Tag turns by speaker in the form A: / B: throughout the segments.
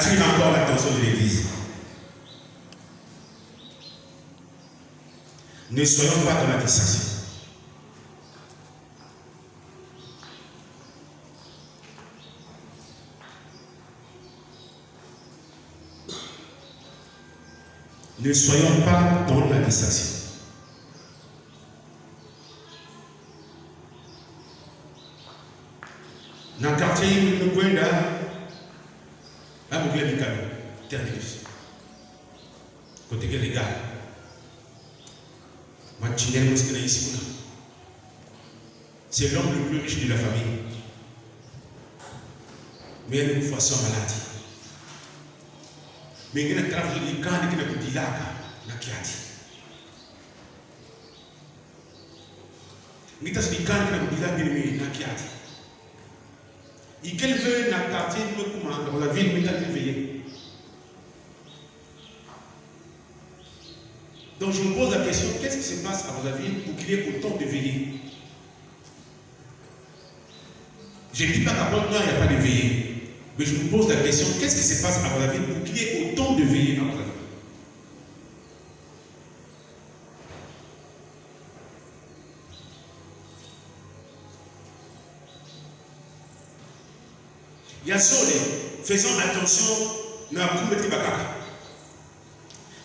A: attire encore l'attention de l'Église. Ne soyons pas dans la distraction. Ne soyons pas dans la distraction. Dans le quartier, le coin là, à Bouglé du Calou, Terminus. Côté que les gars, moi, tu n'es pas ce qu'il y a ici. C'est l'homme le plus riche de la famille. Mais il y a une façon maladie. Mais il y a un travail de quand il y a un dilac, il y a un kiati. Il y a un dilac, il y a un kiati. Et quel veut dans le quartier dans la ville, il y a un veillé. Donc je me pose la question, qu'est-ce qui se passe à votre avis pour qu'il y ait autant de veillées? Je ne dis pas qu'à Port Noir, il n'y a pas de veillées. Mais je me pose la question, qu'est-ce qui se passe à votre avis pour qu'il y ait autant de veillées à votre avis? Il y a ça, faisons attention, nous avons mis bakaka.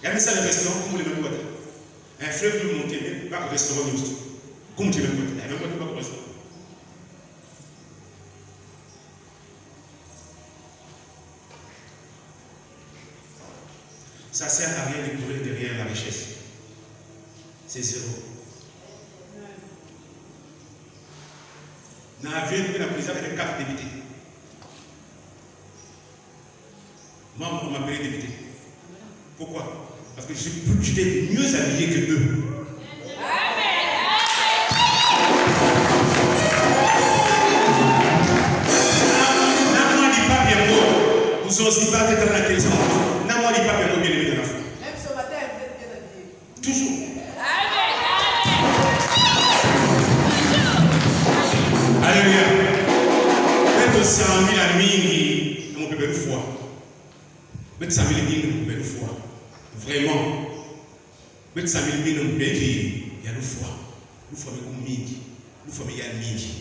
A: Il y a mis ça le restaurant, comme les mêmes boîtes. Un fleuve de montée, mais pas le restaurant de l'Ouest. Comme tu veux, il y a même pas de restaurant. Ça ne sert à rien de courir derrière la richesse. C'est zéro. Dans la vie, nous avons pris avec une carte d'éviter. Moi, on m'appelait député. Pourquoi? Parce que j'étais mieux habillé que eux. N'a-moi dit pas bien beau. Nous sommes aussi pas d'être dans la question. N'a-moi dit pas bien beau, bien aimé dans la foi.
B: Même ce matin, vous êtes bien habillé.
A: Toujours. Alléluia. Même 100 000 amis, on peut faire une foi. Même 100 000 amis, on peut faire une foi. Vraiment. Même 100 000 amis, on peut faire il y a une foi. Une foi, mais comme midi. Une foi, mais il y a midi.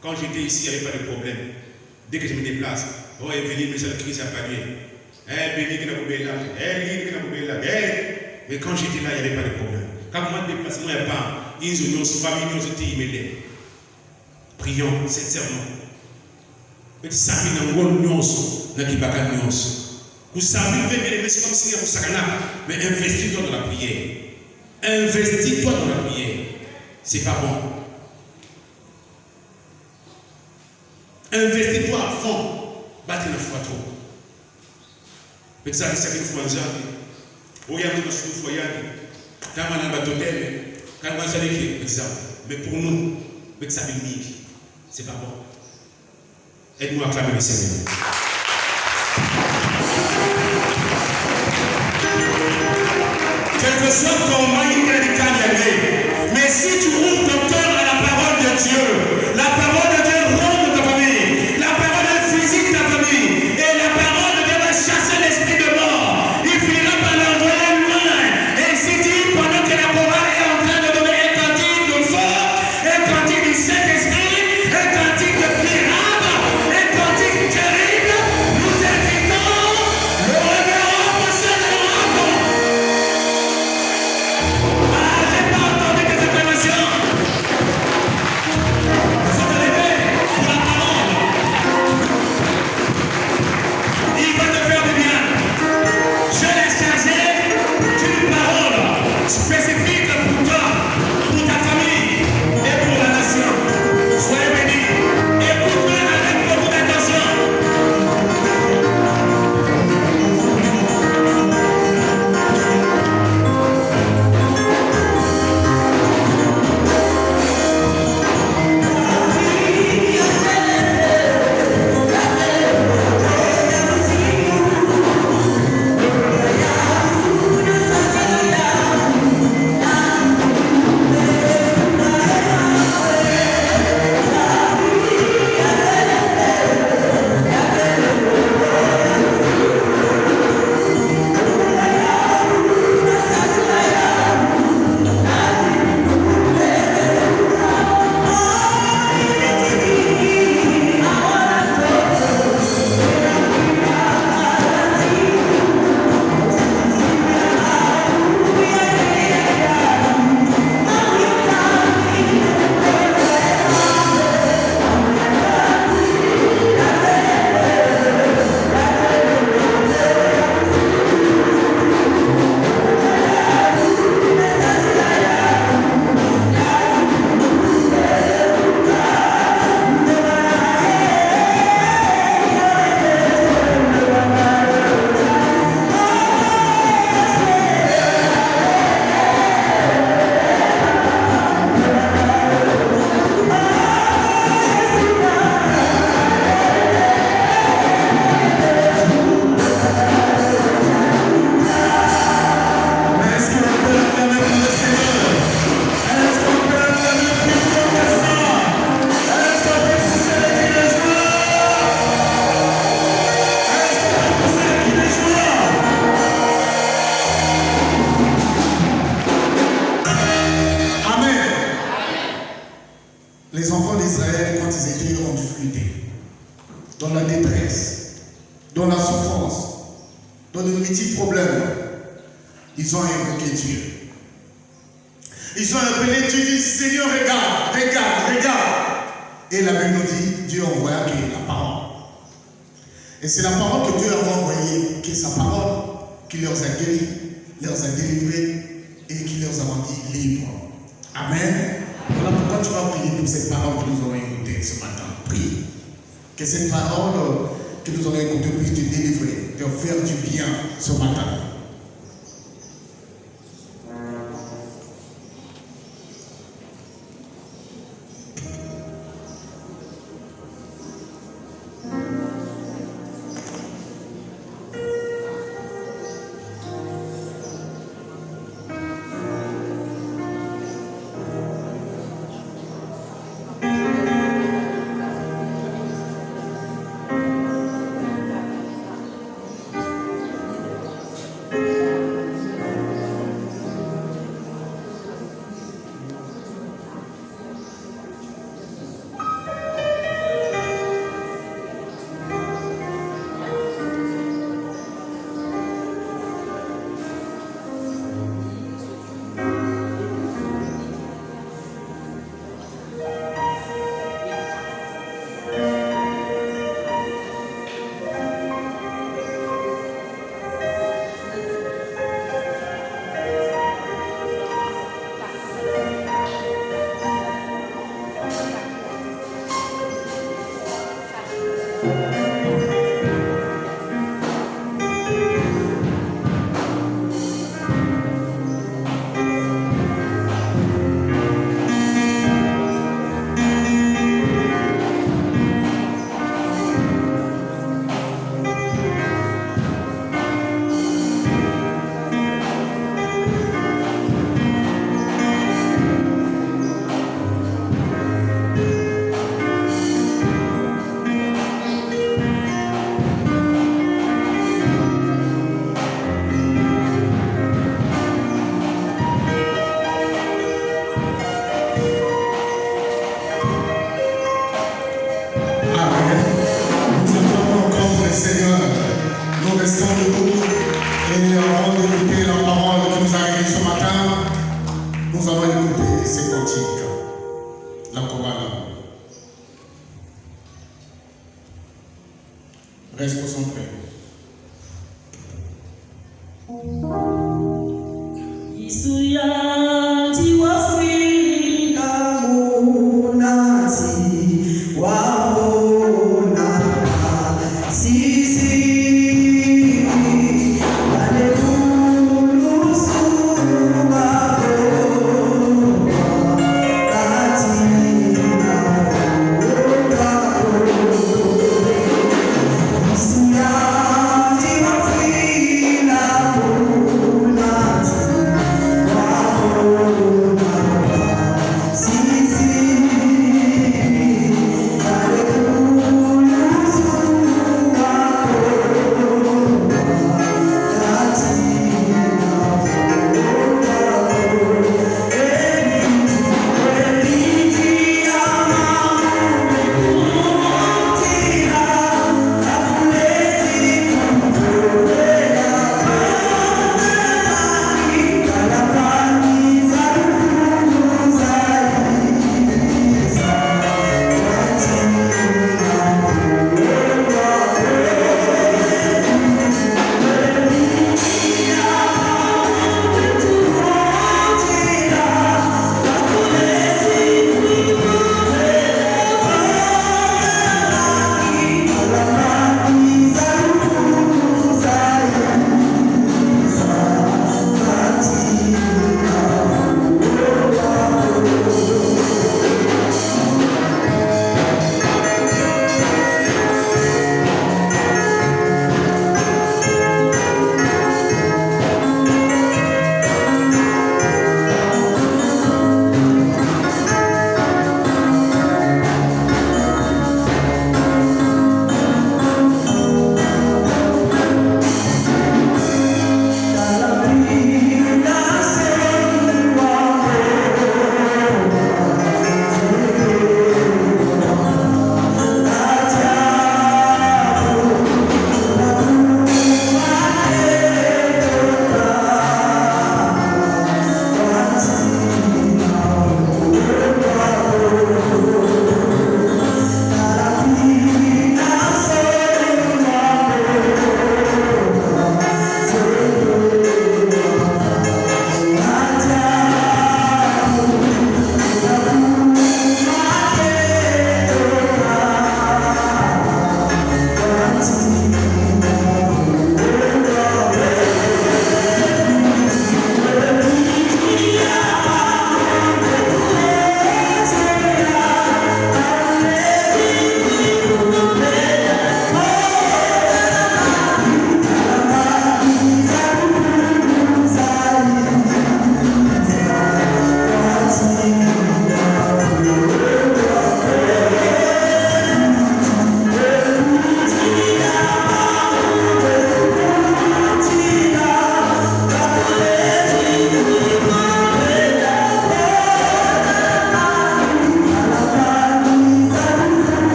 A: Quand j'étais ici, il n'y avait pas de problème. Dès que je me déplace, oh, Evelyne, mais c'est la crise à palier. Béni, qui n'a pas là. Lui, qui n'a pas là. Mais quand j'étais là, il n'y avait pas de problème. Quand moi, je me déplace, moi, il n'y a pas. Ils ont famille, ils ont été immédiats. Prions sincèrement. Mais tu sais, il y a une nuance, il y a une nuance. Vous savez, c'est comme si vous savez, mais investis-toi dans la prière. Investis-toi dans la prière. C'est pas bon. Investis-toi à fond. Battez la foi trop. Mais ça, c'est une fois déjà. Où il y a une fois, quand on a un bateau d'elle, quand on a un exemple. Mais pour nous, mais ça veut dire, c'est pas bon. Aide-nous à acclamer le Seigneur. Quel que soit comment il est le cas, mais si tu ouvres ton cœur à la parole de Dieu, la parole de Dieu ronde ta famille, la parole de Dieu visite ta famille, et la parole de Dieu va chasser l'esprit de mort. Il finira par l'envoyer loin. Et si dit pendant que la chorale est en train de donner un cantique de feu, un cantique du Saint-Esprit, un cantique de pirate, un cantique terrible, nous invitons le révérend pasteur de l'Arabe. Ah, j'ai pas entendu des acclamations.
C: dans la détresse, dans la souffrance, dans de multiples problèmes, ils ont invoqué Dieu. Ils ont appelé Dieu, dit Seigneur, regarde, regarde, regarde. Et la Bible nous dit, Dieu envoie la parole. Et c'est la parole que Dieu a envoyée, qui est sa parole, qui leur a guéris, leur a délivrés et qui leur a rendus libres. Amen. Voilà pourquoi tu vas prier pour cette parole que nous allons écouter ce matin. Prie. Que cette parole que nous allons écouter puisse te délivrer, te faire du bien ce matin. Reste concentré.
D: Isuya,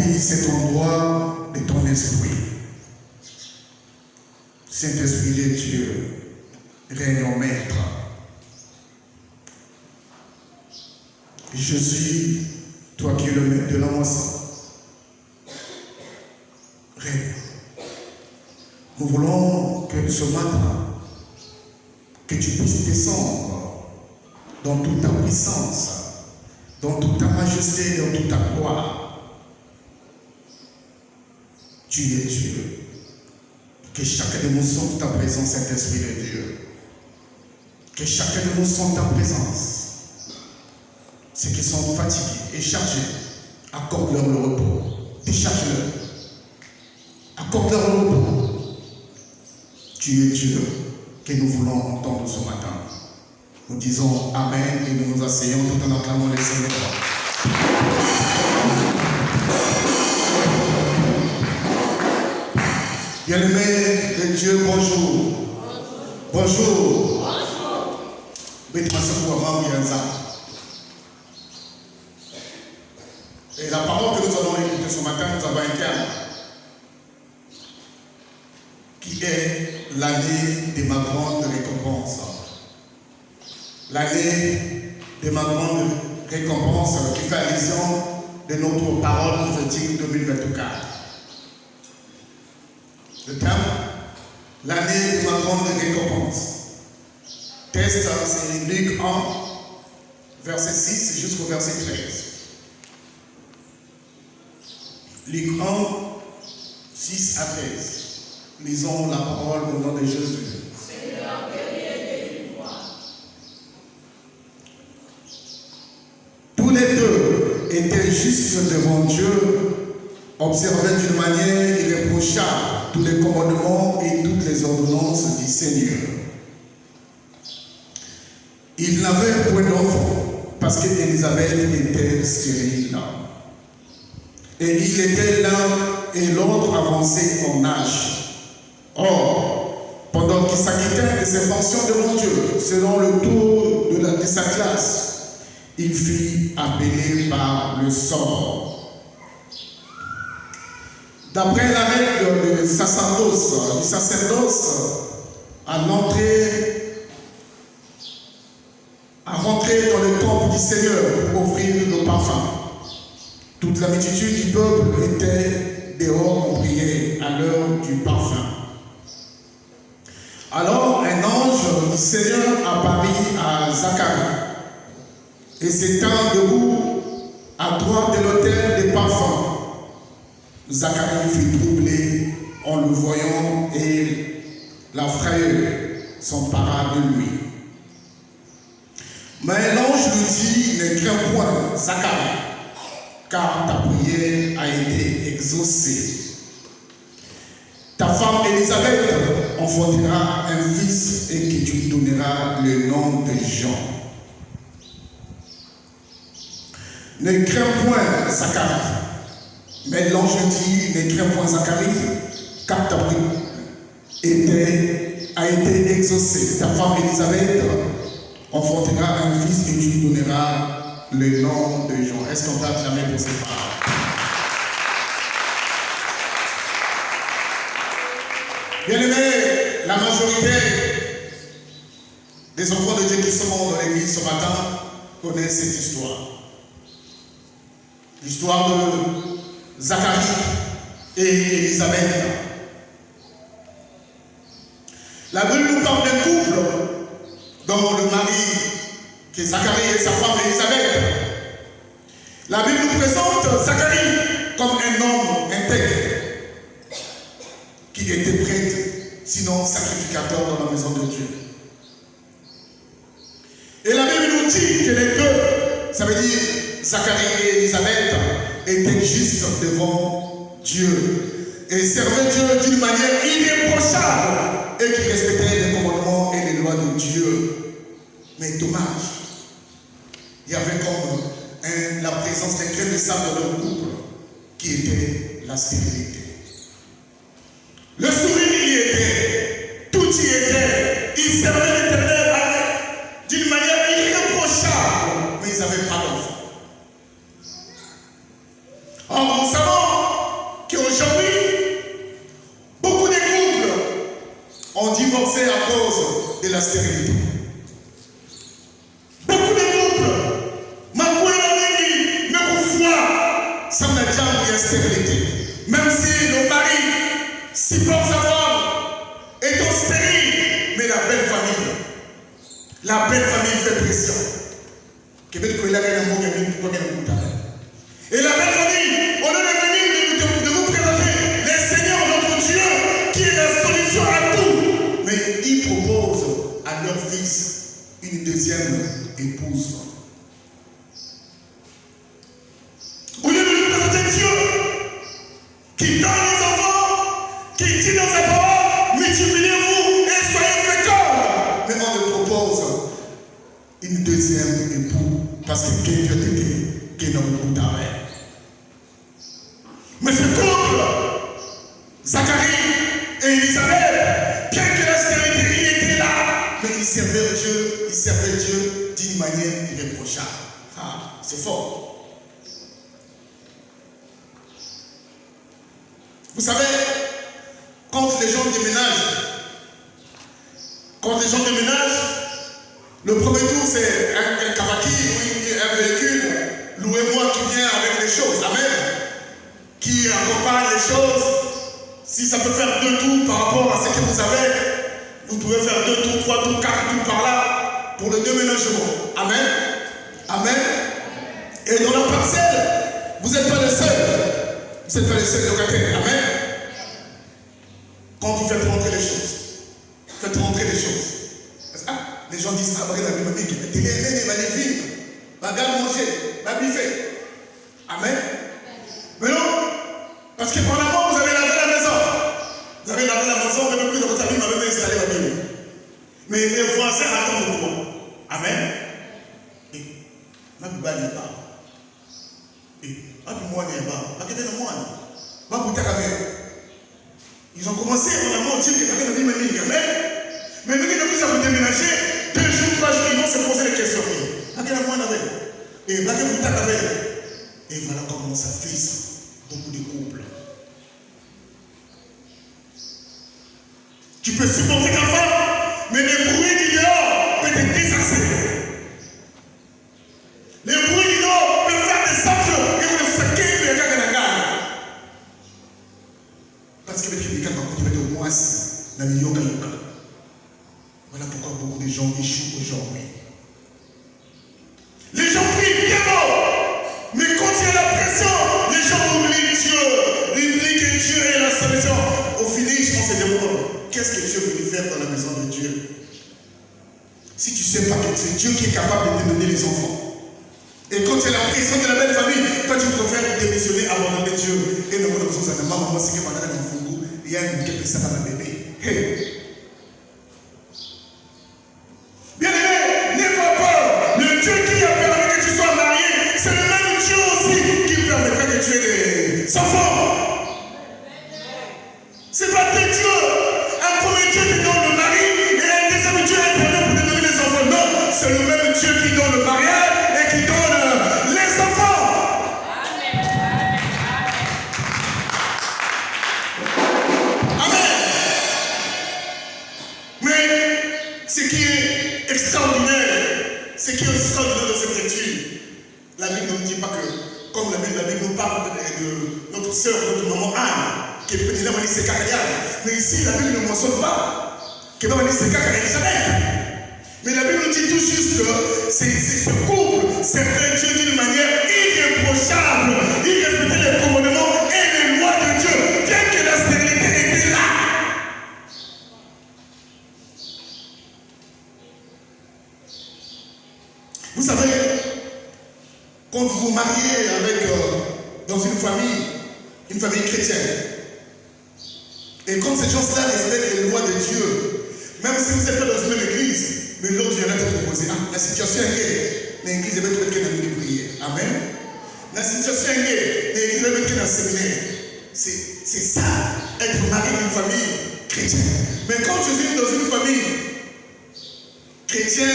C: remplis cet endroit de ton esprit. Saint-Esprit de Dieu, règne en maître. Jésus, toi qui es le maître de la moisson, règne. Nous voulons que ce matin, que tu puisses descendre dans toute ta puissance, dans toute ta majesté, dans toute ta gloire. Tu es Dieu. Que chacun de nous sente ta présence, Saint-Esprit de Dieu. Que chacun de nous sente ta présence. Ceux qui sont fatigués et chargés, accorde-leur le repos. Décharge-leur. Accorde-leur le repos. Tu es Dieu que nous voulons entendre ce matin. Nous disons Amen et nous nous asseyons tout en acclamant le Seigneur. Bien-aimés de Dieu, bonjour. Bonjour. Et la parole que nous allons écouter ce matin, nous avons un terme qui est l'année de ma grande récompense. L'année de ma grande récompense qui fait allusion de notre parole prophétique 2024. Le terme, l'année de ma grande récompense. Texte, c'est Luc 1, verset 6 jusqu'au verset 13. Luc 1, 6 à 13. Lisons la parole au nom de Jésus.
B: Seigneur, guéris et délivre-moi.
C: Tous les deux étaient justes devant Dieu, observaient d'une manière irréprochable tous les commandements et toutes les ordonnances du Seigneur. Ils n'avaient point d'enfant parce qu'Élisabeth était stérile. Et il était l'un et l'autre avancés en âge. Or, pendant qu'il s'acquittait de ses fonctions devant Dieu, selon le tour de sa classe, il fut appelé par le sort. D'après la règle du sacerdoce, à rentrer dans le temple du Seigneur pour offrir le parfum. Toute la multitude du peuple était dehors en prière à l'heure du parfum. Alors un ange du Seigneur apparut à Zacharie et s'étant debout à droite de l'autel des parfums. Zacharie fut troublé en le voyant et la frayeur s'empara de lui. Mais l'ange lui dit, ne crains point, Zacharie, car ta prière a été exaucée. Ta femme Élisabeth enfantera un fils et que tu lui donneras le nom de Jean. Ne crains point, Zacharie. Mais l'ange dit, ne crains point, Zacharie, car ta prière a été exaucée. Ta femme Élisabeth enfantera un fils et tu lui donneras le nom de Jean. Est-ce qu'on peut acclamer pour ces paroles? Bien-aimés, la majorité des enfants de Dieu qui sont dans l'église ce matin connaissent cette histoire. L'histoire de Zacharie et Élisabeth. La Bible nous parle d'un couple dont le mari, qui est Zacharie et sa femme Élisabeth. La Bible nous présente Zacharie comme un homme intègre qui était prêtre, sinon sacrificateur dans la maison de Dieu. Et la Bible nous dit que les deux, ça veut dire Zacharie et Élisabeth, étaient justes devant Dieu et servaient Dieu d'une manière irréprochable et qui respectaient les commandements et les lois de Dieu. Mais dommage, il y avait comme la présence d'un grain de sable dans leur couple qui était la stérilité. Le sourire y était, tout y était, ils servaient l'Éternel d'une manière irréprochable, mais ils n'avaient pas d'enfant. Or, nous savons stérilité. Beaucoup de couples, même parfois, ça me dit qu'il y a stérilité. Même si le mari supporte sa femme, est stérile, mais la belle famille fait pression. Et la belle famille, on a venu de vous présenter le Seigneur notre Dieu qui est la solution à tout. Mais il propose à leur fils une deuxième épouse. Au lieu de nous présenter Dieu qui donne les enfants, qui dit dans sa parole, multipliez-vous et soyez féconds. Mais on le propose une deuxième épouse parce que Dieu t'était qui n'a pas d'arrêt. Mais ce couple, Zacharie et Élisabeth, bien que la stérilité, il était là, mais ils servaient Dieu d'une manière irréprochable. Ah, c'est fort. Vous savez, quand les gens déménagent, le premier tour c'est un kawaki, un véhicule, louez-moi qui vient avec les choses. Amen. Qui accompagne les choses. Si ça peut faire 2 tours par rapport à ce que vous avez, vous pouvez faire 2 tours, 3 tours, 4 tours par là pour le déménagement. Amen. Amen. Et dans la parcelle, vous n'êtes pas les seuls. Vous n'êtes pas les seuls locataires. Amen. Quand vous faites rentrer les choses. Ah, les gens disent, ah, la mamie qui est magnifique. Bagarre manger, va biffer. Amen. Mais non, parce que pendant la mort, vous avez lavé la maison. Vous avez lavé la maison, même plus de votre famille m'a même installé la maison. Mais les voisins attendent de toi. Amen. Et ma bouba n'est pas. Et ma moi n'est pas. Ma quête de moi. Ma bouta ils ont commencé à la mort dire que quelqu'un n'a dit mamie. Amen. Mais nous qui devons vous déménager, 2 jours, 3 jours, ils vont se poser des questions. Ma quête de moi n'avait. Et ma quête de bouta n'avait. Et voilà comment ça fait ça. Beaucoup de couples. Tu peux supporter ta femme, mais le bruit du dehors peut te désasser. Le bruit du dehors peut faire des actes et vous ne savez que les gars de la gare. Parce que les gars vont continuer de moi dans le yoga. Voilà pourquoi beaucoup de gens échouent aujourd'hui. Les gens prient bien haut, mais quand il y a la pression, les gens oublient Dieu. Ils oublient que Dieu est la solution. Au finish, on se demande, qu'est-ce que Dieu veut faire dans la maison de Dieu? Si tu ne sais pas que c'est Dieu qui est capable de te donner les enfants. Et quand il y a la pression de la belle famille, toi tu préfères démissionner, abandonner Dieu. Et nous, nous sommes maman, c'est que madame dans le fourgon, il y a une qui ça dans la bébé. Hey! Bien-aimé, n'aie pas peur. Le Dieu qui a permis que tu sois marié, c'est le même Dieu aussi qui permettra que tu aies des enfants. C'est pas tes dieux. Un premier Dieu qui donne le mari et un deuxième Dieu intervient pour te donner les enfants. Non, c'est le même Dieu qui donne le mariage et qui donne les enfants. Amen. Mais ce qui est extraordinaire de cette étude, la Bible ne nous dit pas que, comme la Bible nous parle de notre sœur, notre maman Anne, qui est petite là, c'est Cacariane. Mais ici, la Bible ne mentionne pas que c'est Cacariane. Mais la Bible nous dit tout juste que ce couple servait Dieu d'une manière irréprochable. Il respectait les commandements et les lois de Dieu, bien que la stérilité était là. Vous savez, quand vous vous mariez dans une famille chrétienne, et quand ces gens-là respectent les lois de Dieu, même si vous êtes pas dans une même église, mais l'autre viendra te proposer, la situation est guerre, l'église va être dans une prière. Amen. La situation est guerre, l'église va être dans le séminaire. C'est ça, être marié d'une famille chrétienne. Mais quand je vis dans une famille chrétienne,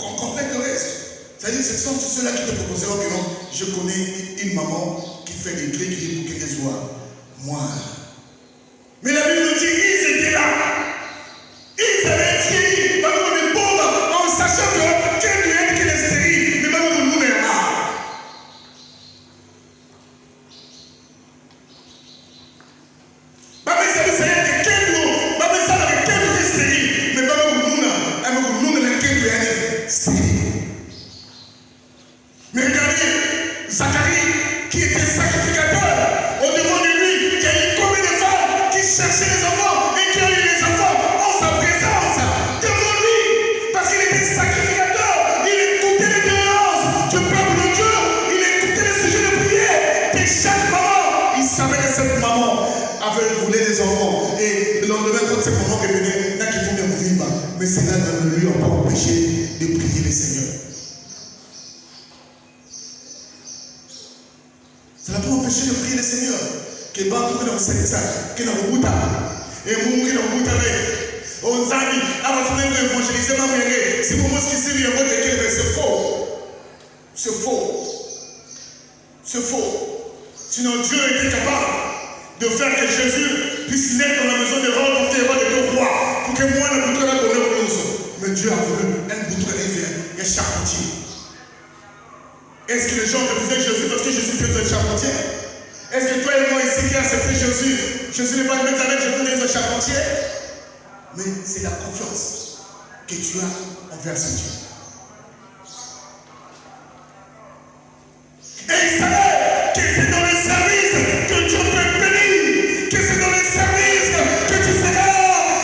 C: on complète le reste. C'est-à-dire que ce sont tous ceux-là qui te proposeront que non, je connais une maman qui fait des clés qui pour qu'elle soit moi. Mais la Bible nous dit, ils étaient là. Ils avaient dit, voulait des enfants. Et le lendemain, quand ces moments revenaient, il y en a qui font des vivre. Mais cela ne lui a pas empêché de prier le Seigneur. Ça n'a pas empêché de prier le Seigneur. Que bantu kuna kusenza, kina kubuta. Et Mungu kina kubuta wewe. Onzani, abafunengo évangéliser mambo yenge. Si vous moskisi yango de quel c'est faux. C'est faux. C'est faux. Sinon Dieu était capable de faire que Jésus puisse naître dans la maison de roi, porter roi de deux rois, pour que moi ne bouteille la bonne chose. Mais Dieu a voulu un bouteille et charpentier. Est-ce que les gens refusaient Jésus parce que Jésus était un charpentier? Est-ce que toi et moi ici qui acceptons Jésus, Jésus n'est pas le métallique, Jésus est un charpentier? Mais c'est la confiance que tu as envers ce Dieu. Et il savait que c'est dans le service que Dieu peut bénir, que c'est dans le service que tu seras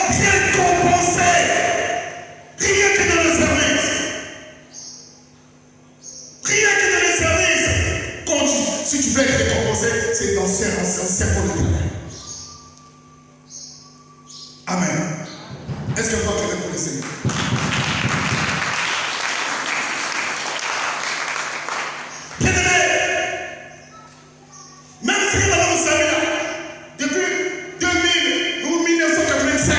C: récompensé. Rien que dans le service. Rien que dans le service. Si tu veux être récompensé, c'est dans un serment de l'éternel. Amen. Est-ce que toi tu es pour le Seigneur? Même si vous savez là, depuis 2000 ou 1985,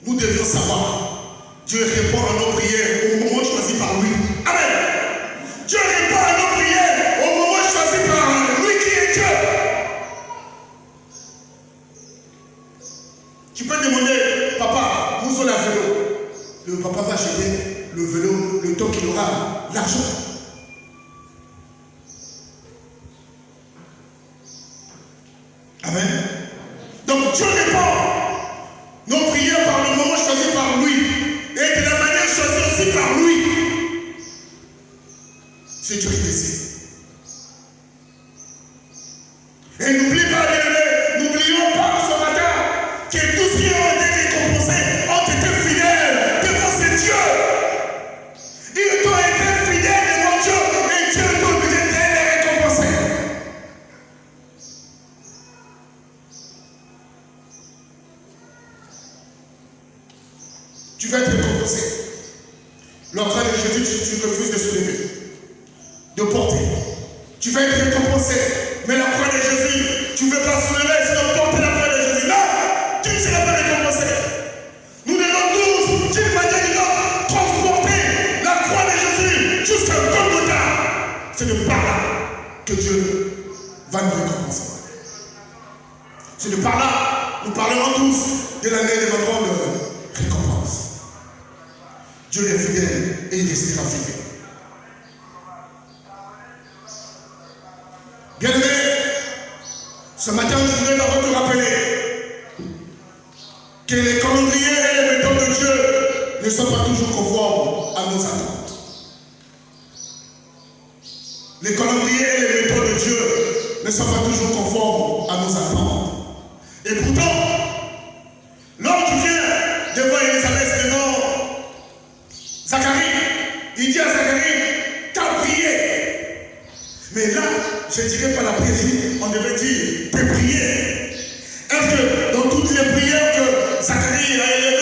C: nous devions savoir, Dieu répond à nos prières au moment choisi par lui. Amen. Dieu répond à nos prières au moment choisi par lui qui est Dieu. Tu peux demander, papa, nous sommes la vélo. Le papa va acheter le vélo le temps qu'il aura l'argent. Amen. Donc Dieu répond nos prières par le moment choisi par lui et de la manière choisie aussi par lui. C'est Dieu qui décide. Et n'oublie pas, bien-aimé, n'oublions pas ce matin que tous qui ont été récompensés ont été fidèles devant ce Dieu. Ils ont été fidèles devant Dieu et Dieu est obligé de les récompenser. Tu vas être récompensé. L'enfant de Jésus, tu refuses de soulever, de porter. Tu vas être récompensé. Mais la croix de Jésus, tu ne veux pas soulever, sinon porter la croix de Jésus. Non, tu ne seras pas récompensé. Nous devons tous, d'une manière ou d'une autre, transporter la croix de Jésus jusqu'à Golgotha. C'est de par là que Dieu va nous récompenser. C'est de par là, nous parlerons tous de l'année de ma grande récompense. Dieu est fidèle et il restera fidèle. Bien-aimé, ce matin, je voudrais d'abord te rappeler que les calendriers et les méthodes de Dieu ne sont pas toujours conformes à nos attentes. Les calendriers et les méthodes de Dieu ne sont pas toujours conformes à nos attentes. Et pourtant, lorsque tu viens devant Élisabeth, devant Zacharie, il dit à Zacharie, t'as prié. Mais là, je ne dirais pas la prière,